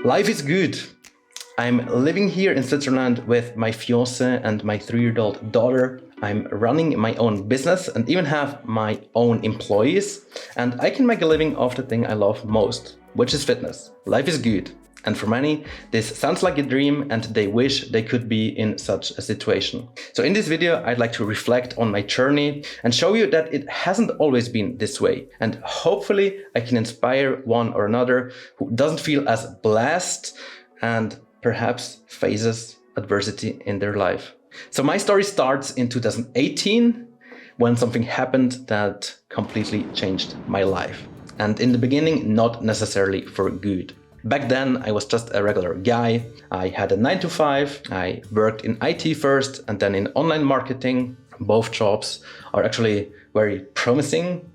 Life is good. I'm living here in Switzerland with my fiancé and my 3-year-old daughter. I'm running my own business and even have my own employees. And I can make a living off the thing I love most, which is fitness. Life is good. And for many, this sounds like a dream and they wish they could be in such a situation. So in this video, I'd like to reflect on my journey and show you that it hasn't always been this way. And hopefully I can inspire one or another who doesn't feel as blessed and perhaps faces adversity in their life. So my story starts in 2018 when something happened that completely changed my life. And in the beginning, not necessarily for good. Back then, I was just a regular guy. I had a 9-to-5. I worked in IT first and then in online marketing. Both jobs are actually very promising,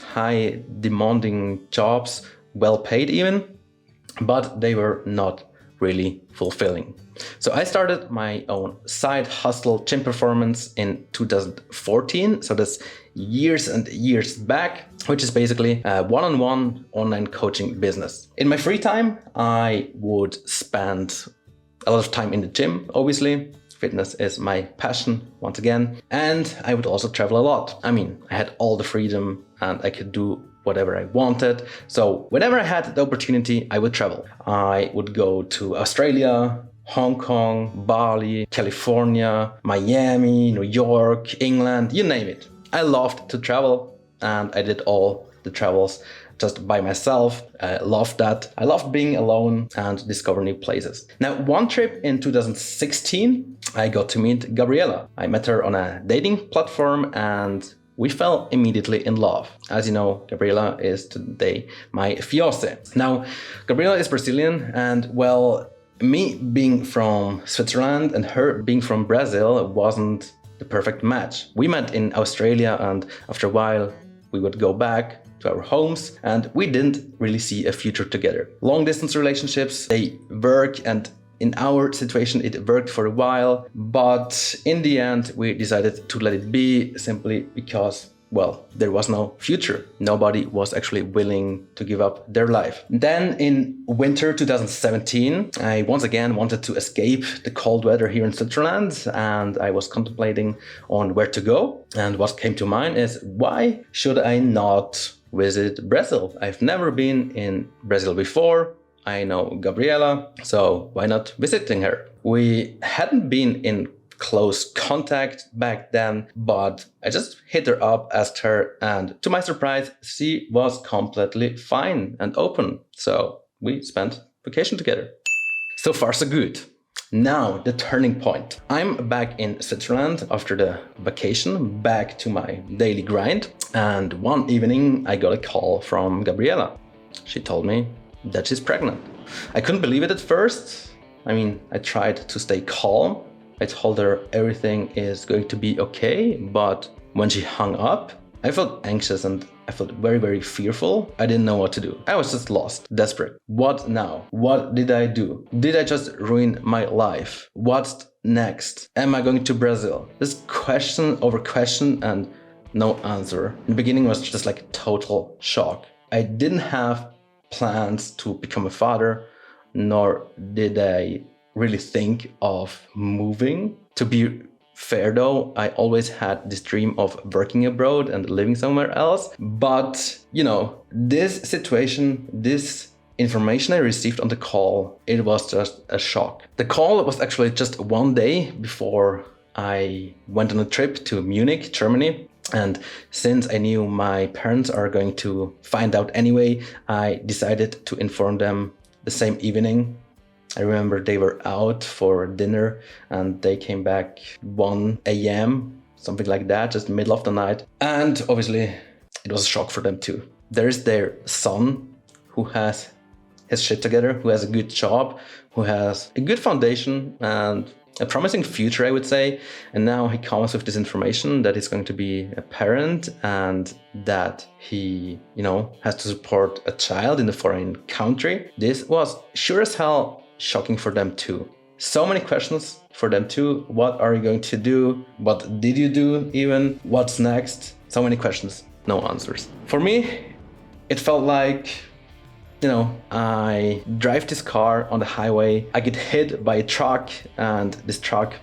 high demanding jobs, well paid even, but they were not really fulfilling. So I started my own side hustle, Gym Performance, in 2014. So that's years and years back, which is basically a one-on-one online coaching business. In my free time, I would spend a lot of time in the gym, obviously. Fitness is my passion, once again. And I would also travel a lot. I mean, I had all the freedom and I could do whatever I wanted. So whenever I had the opportunity, I would travel. I would go to Australia, Hong Kong, Bali, California, Miami, New York, England, you name it. I loved to travel and I did all the travels just by myself. I loved that. I loved being alone and discover new places. Now, one trip in 2016, I got to meet Gabriela. I met her on a dating platform and we fell immediately in love. As you know, Gabriela is today my fiancé. Now, Gabriela is Brazilian and well, me being from Switzerland and her being from Brazil wasn't the perfect match. We met in Australia and after a while we would go back to our homes and we didn't really see a future together. Long distance relationships, they work, and in our situation it worked for a while, but in the end we decided to let it be simply because, well, there was no future. Nobody was actually willing to give up their life. Then in winter 2017, I once again wanted to escape the cold weather here in Switzerland and I was contemplating on where to go. And what came to mind is, why should I not visit Brazil? I've never been in Brazil before. I know Gabriela, so why not visiting her? We hadn't been in close contact back then, but I just hit her up, asked her, and to my surprise, she was completely fine and open. So we spent vacation together. So far, so good. Now, the turning point. I'm back in Switzerland after the vacation, back to my daily grind. And one evening, I got a call from Gabriela. She told me that she's pregnant. I couldn't believe it at first. I mean, I tried to stay calm. I told her everything is going to be okay, but when she hung up, I felt anxious and I felt very, very fearful. I didn't know what to do. I was just lost, desperate. What now? What did I do? Did I just ruin my life? What's next? Am I going to Brazil? This question over question and no answer. In the beginning was just like total shock. I didn't have plans to become a father, nor did I really think of moving. To be fair though, I always had this dream of working abroad and living somewhere else. But, you know, this situation, this information I received on the call, it was just a shock. The call was actually just one day before I went on a trip to Munich, Germany. And since I knew my parents are going to find out anyway, I decided to inform them the same evening. I remember they were out for dinner and they came back 1 a.m., something like that, just middle of the night. And obviously it was a shock for them too. There's their son who has his shit together, who has a good job, who has a good foundation and a promising future, I would say. And now he comes with this information that he's going to be a parent and that he, has to support a child in a foreign country. This was sure as hell shocking for them too. So many questions for them too. What are you going to do? What did you do even? What's next? So many questions, no answers. For me, It felt like, I drive this car on the highway, I get hit by a truck, and this truck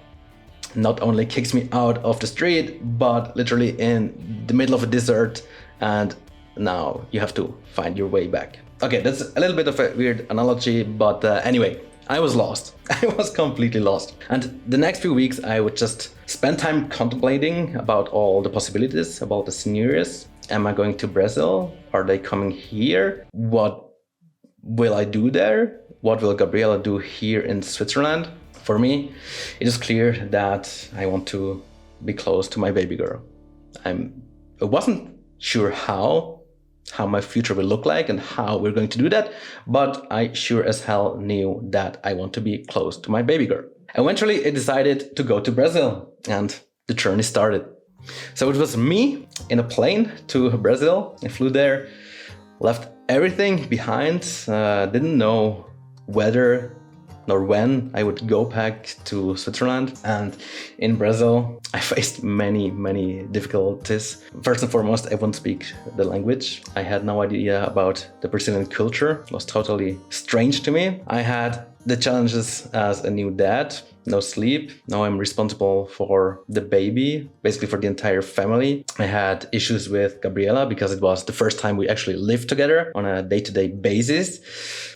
not only kicks me out of the street, but literally in the middle of a desert, and now you have to find your way back. Okay, that's a little bit of a weird analogy, but anyway, I was lost. I was completely lost. And the next few weeks, I would just spend time contemplating about all the possibilities, about the scenarios. Am I going to Brazil? Are they coming here? What will I do there? What will Gabriela do here in Switzerland? For me, it is clear that I want to be close to my baby girl. I wasn't sure how my future will look like and how we're going to do that, but I sure as hell knew that I want to be close to my baby girl. Eventually, I decided to go to Brazil, and the journey started. So it was me in a plane to Brazil. I flew there, left everything behind, didn't know whether nor when I would go back to Switzerland. And in Brazil, I faced many difficulties. First and foremost, I wouldn't speak the language. I had no idea about the Brazilian culture. It was totally strange to me. I had the challenges as a new dad, no sleep. Now I'm responsible for the baby, basically for the entire family. I had issues with Gabriela because it was the first time we actually lived together on a day-to-day basis.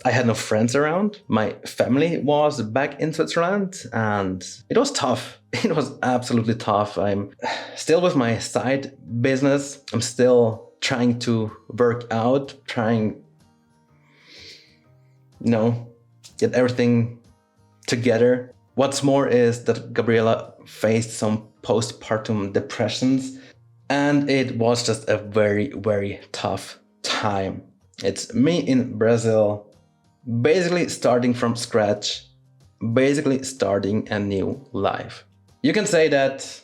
I had no friends around. My family was back in Switzerland, and it was tough. It was absolutely tough. I'm still with my side business. I'm still trying to work out, get everything together. What's more is that Gabriela faced some post-partum depressions, and it was just a very tough time. It's me in Brazil, basically starting from scratch, basically starting a new life. You can say that,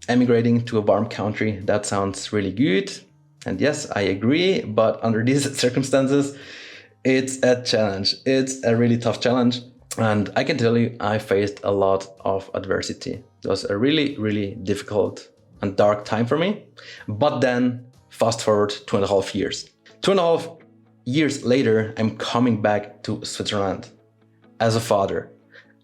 emigrating to a warm country, that sounds really good. And yes, I agree, but under these circumstances, it's a challenge. It's a really tough challenge. And I can tell you, I faced a lot of adversity. It was a really difficult and dark time for me. But then, fast forward 2.5 years. 2.5 years later, I'm coming back to Switzerland as a father,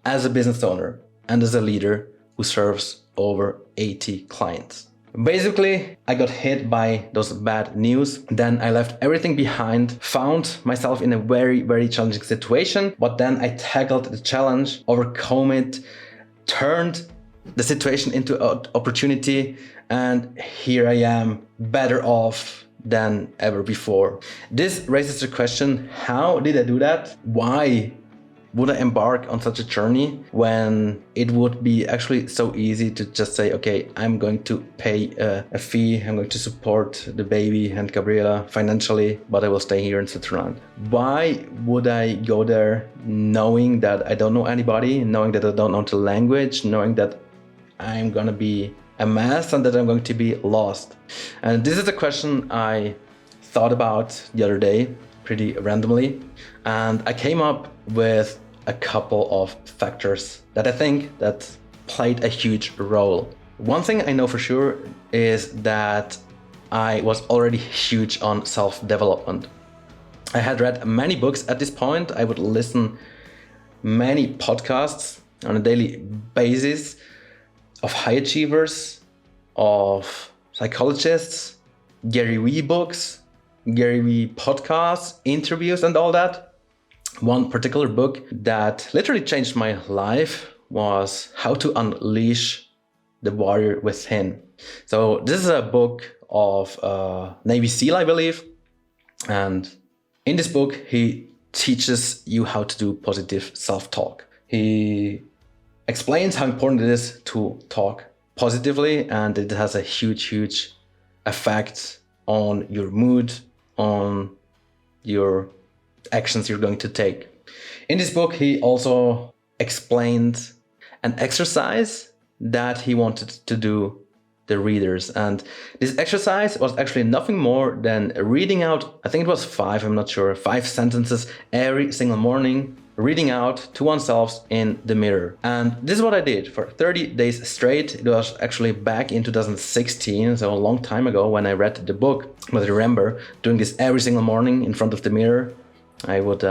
as a business owner, and as a leader who serves over 80 clients. Basically, I got hit by those bad news. Then I left everything behind, found myself in a very challenging situation. But then I tackled the challenge, overcome it, turned the situation into an opportunity. And here I am, better off than ever before. This raises the question, how did I do that? Why would I embark on such a journey when it would be actually so easy to just say, okay, I'm going to pay a fee, I'm going to support the baby and Gabriela financially, but I will stay here in Switzerland. Why would I go there knowing that I don't know anybody, knowing that I don't know the language, knowing that I'm gonna be a mess and that I'm going to be lost? And this is a question I thought about the other day, pretty randomly, and I came up with a couple of factors that I think that played a huge role. One thing I know for sure is that I was already huge on self-development. I had read many books at this point. I would listen many podcasts on a daily basis of high achievers, of psychologists, Gary Vee books, Gary Vee podcasts, interviews, and all that. One particular book that literally changed my life was How to Unleash the Warrior Within. So this is a book of Navy SEAL, I believe. And in this book, he teaches you how to do positive self-talk. He explains how important it is to talk positively, and it has a huge effect on your mood, on your actions you're going to take. In this book, he also explained an exercise that he wanted to do the readers. And this exercise was actually nothing more than reading out, I think it was 5 sentences every single morning, reading out to oneself in the mirror. And this is what I did for 30 days straight. It was actually back in 2016, so a long time ago when I read the book. But I remember doing this every single morning in front of the mirror. I would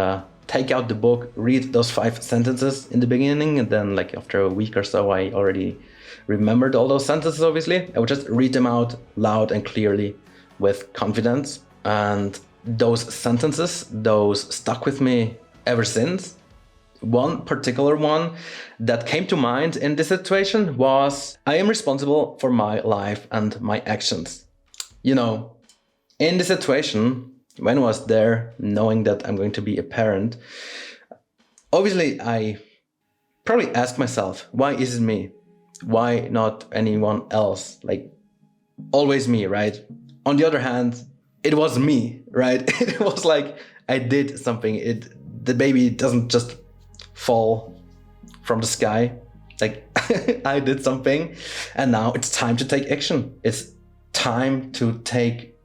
take out the book, read those 5 sentences in the beginning, and then like after a week or so, I already remembered all those sentences, obviously. I would just read them out loud and clearly with confidence. And those sentences, those stuck with me ever since. One particular one that came to mind in this situation was, I am responsible for my life and my actions. You know, in this situation, when I was there, knowing that I'm going to be a parent, obviously I probably asked myself, why is it me? Why not anyone else? Like, always me, right? On the other hand, it was me, right? It was like I did something. The baby doesn't just fall from the sky. Like I did something, and now it's time to take action. It's time to take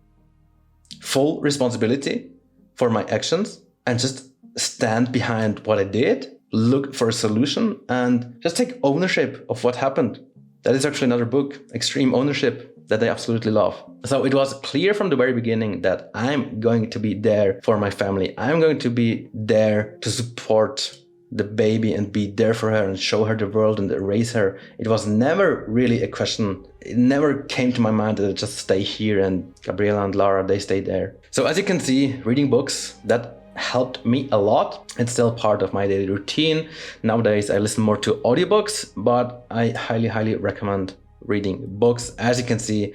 full responsibility for my actions and just stand behind what I did, look for a solution, and just take ownership of what happened. That is actually another book, Extreme Ownership, that I absolutely love. So it was clear from the very beginning that I'm going to be there for my family. I'm going to be there to support the baby and be there for her and show her the world and raise her. It was never really a question. It never came to my mind that I just stay here and Gabriela and Lara, they stay there. So as you can see, reading books, that helped me a lot. It's still part of my daily routine. Nowadays, I listen more to audiobooks, but I highly, highly recommend reading books. As you can see,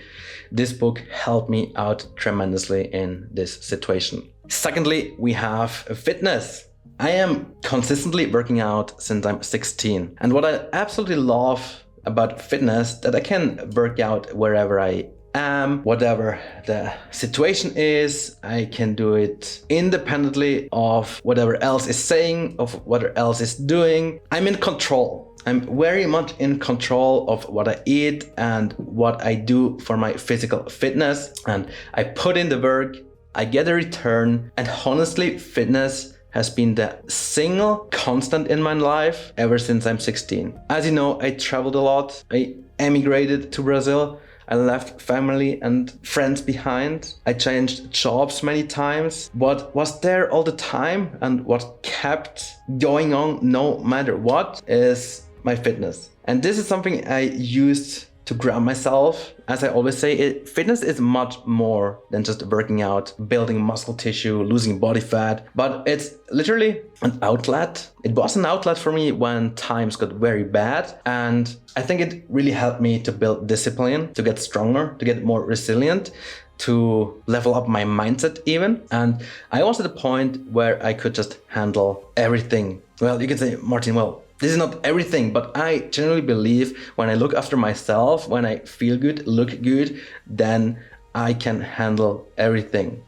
this book helped me out tremendously in this situation. Secondly, we have fitness. I am consistently working out since I'm 16. And what I absolutely love about fitness, that I can work out wherever I am, whatever the situation is. I can do it independently of whatever else is saying, of whatever else is doing. I'm in control. I'm very much in control of what I eat and what I do for my physical fitness. And I put in the work, I get a return. And honestly, fitness has been the single constant in my life ever since I'm 16. As you know, I traveled a lot. I emigrated to Brazil. I left family and friends behind. I changed jobs many times. What was there all the time and what kept going on no matter what is my fitness. And this is something I used to ground myself. As I always say, fitness is much more than just working out, building muscle tissue, losing body fat, but it's literally an outlet. It was an outlet for me when times got very bad. And I think it really helped me to build discipline, to get stronger, to get more resilient, to level up my mindset even. And I was at a point where I could just handle everything. Well, you can say, Martin, well, this is not everything, but I genuinely believe when I look after myself, when I feel good, look good, then I can handle everything.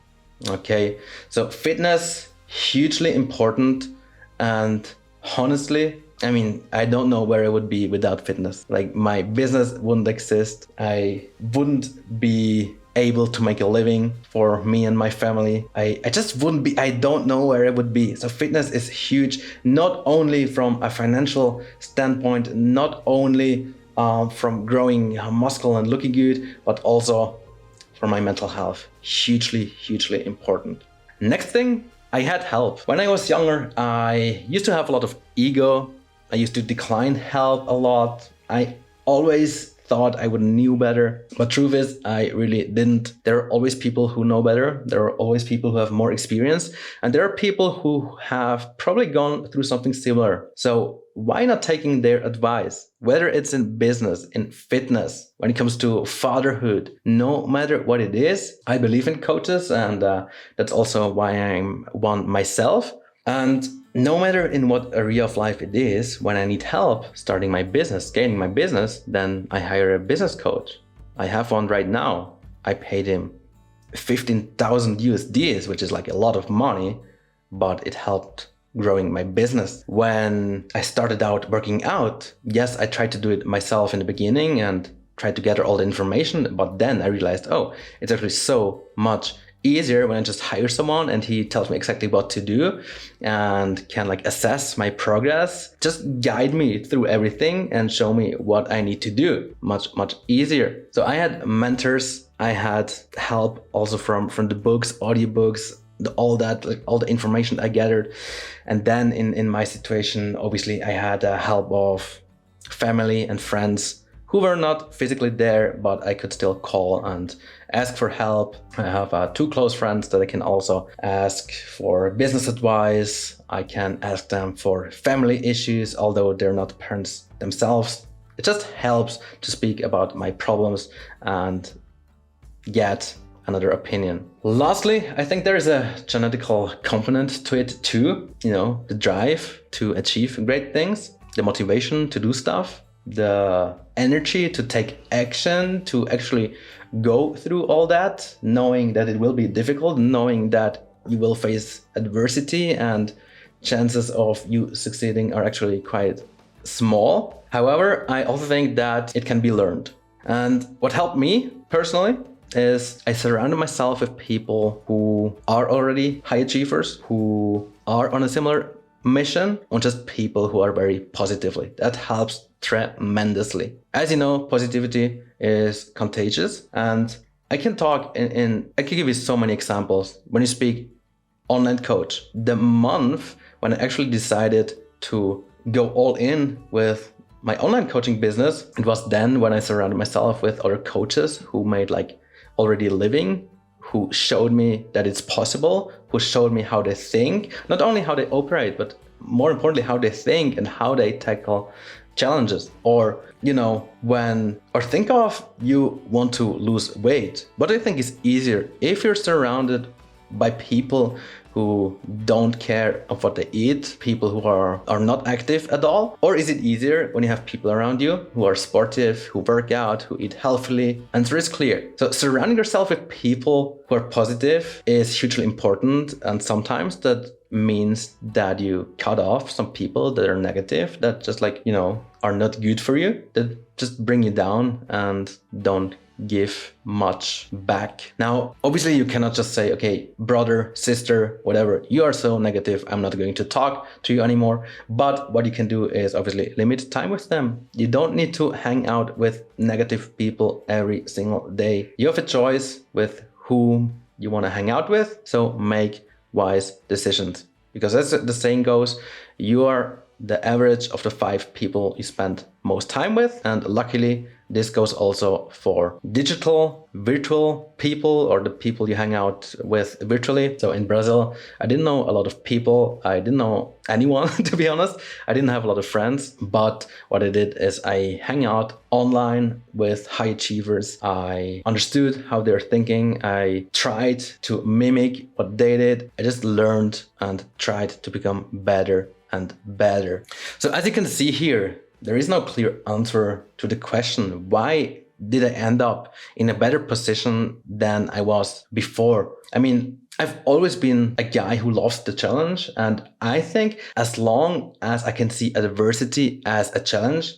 Okay, so fitness, hugely important. And honestly, I mean, I don't know where I would be without fitness. Like, my business wouldn't exist. I wouldn't be able to make a living for me and my family. I just wouldn't be. I don't know where I would be. So fitness is huge, not only from a financial standpoint, not only from growing muscle and looking good, but also for my mental health. Hugely, hugely important. Next thing, I had help. When I was younger, I used to have a lot of ego. I used to decline help a lot. I always thought I would knew better, but truth is I really didn't. There are always people who know better. There are always people who have more experience, and there are people who have probably gone through something similar. So why not taking their advice? Whether it's in business, in fitness, when it comes to fatherhood, no matter what it is, I believe in coaches, and that's also why I'm one myself. And no matter in what area of life it is, when I need help starting my business, scaling my business, then I hire a business coach. I have one right now. I paid him 15,000 USDs, which is like a lot of money, but it helped growing my business. When I started out working out, yes, I tried to do it myself in the beginning and tried to gather all the information, but then I realized, oh, it's actually so much easier when I just hire someone and he tells me exactly what to do and can like assess my progress, just guide me through everything and show me what I need to do. Much easier. So I had mentors, I had help also from the books, audiobooks, all that, like all the information I gathered. And then in my situation, obviously I had help of family and friends who were not physically there, but I could still call and ask for help. I have 2 close friends that I can also ask for business advice. I can ask them for family issues, although they're not parents themselves. It just helps to speak about my problems and get another opinion. Lastly, I think there is a genetical component to it too. You know, the drive to achieve great things, the motivation to do stuff, the energy to take action, to actually go through all that, knowing that it will be difficult, knowing that you will face adversity and chances of you succeeding are actually quite small. However, I also think that it can be learned. And what helped me personally is I surrounded myself with people who are already high achievers, who are on a similar mission, or just people who are very positively. That helps tremendously. As you know, positivity is contagious, and I can talk I can give you so many examples. When you speak online coach, the month when I actually decided to go all in with my online coaching business, it was then when I surrounded myself with other coaches who made like already a living, who showed me that it's possible, who showed me how they think, not only how they operate, but more importantly, how they think and how they tackle challenges. Or, you know, think of you want to lose weight. What I think is easier if you're surrounded by people who don't care of what they eat, people who are not active at all? Or is it easier when you have people around you who are sportive, who work out, who eat healthily? Answer is clear. So surrounding yourself with people who are positive is hugely important, and sometimes that means that you cut off some people that are negative, that just like, you know, are not good for you, that just bring you down and don't give much back. Now, obviously you cannot just say, okay, brother, sister, whatever, you are so negative, I'm not going to talk to you anymore. But what you can do is obviously limit time with them. You don't need to hang out with negative people every single day. You have a choice with whom you want to hang out with, so make wise decisions. Because as the saying goes, you are the average of the 5 people you spend most time with. And luckily, this goes also for digital, virtual people, or the people you hang out with virtually. So in Brazil, I didn't know a lot of people. I didn't know anyone, to be honest. I didn't have a lot of friends. But what I did is I hang out online with high achievers. I understood how they're thinking. I tried to mimic what they did. I just learned and tried to become better and better. So as you can see here, there is no clear answer to the question, why did I end up in a better position than I was before? I mean, I've always been a guy who loves the challenge. And I think as long as I can see adversity as a challenge,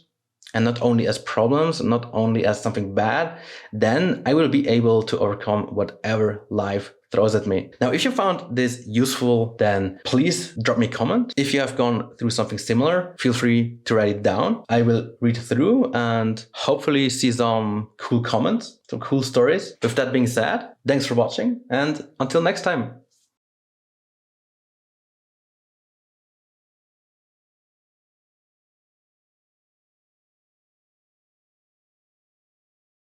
and not only as problems, not only as something bad, then I will be able to overcome whatever life throws at me. Now, if you found this useful, then please drop me a comment. If you have gone through something similar, feel free to write it down. I will read through and hopefully see some cool comments, some cool stories. With that being said, thanks for watching, and until next time.